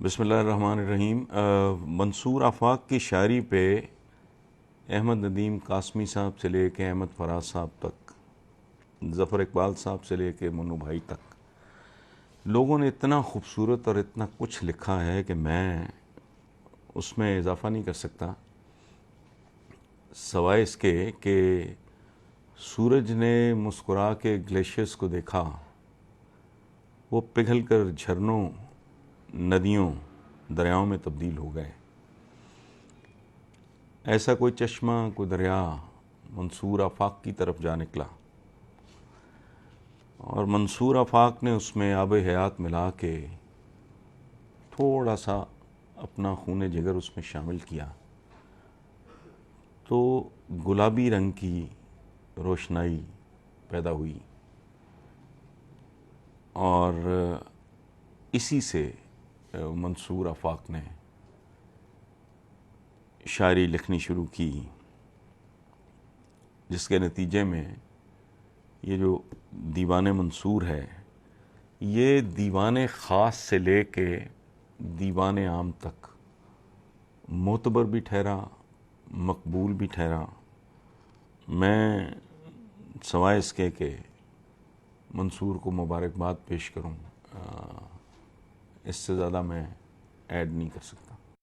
بسم اللہ الرحمن الرحیم۔ منصور آفاق کی شاعری پہ احمد ندیم قاسمی صاحب سے لے کے احمد فراز صاحب تک، ظفر اقبال صاحب سے لے کے منو بھائی تک، لوگوں نے اتنا خوبصورت اور اتنا کچھ لکھا ہے کہ میں اس میں اضافہ نہیں کر سکتا، سوائے اس کے کہ سورج نے مسکرا کے گلیشیئرز کو دیکھا، وہ پگھل کر جھرنوں، ندیوں، دریاؤں میں تبدیل ہو گئے۔ ایسا کوئی چشمہ، کوئی دریا منصور آفاق کی طرف جا نکلا، اور منصور آفاق نے اس میں آب حیات ملا کے تھوڑا سا اپنا خون جگر اس میں شامل کیا، تو گلابی رنگ کی روشنائی پیدا ہوئی، اور اسی سے منصور آفاق نے شاعری لکھنی شروع کی، جس کے نتیجے میں یہ جو دیوان منصور ہے، یہ دیوان خاص سے لے کے دیوان عام تک معتبر بھی ٹھہرا، مقبول بھی ٹھہرا۔ میں سوائے اس کے کہ منصور کو مبارکباد پیش کروں، اس سے زیادہ میں ایڈ نہیں کر سکتا۔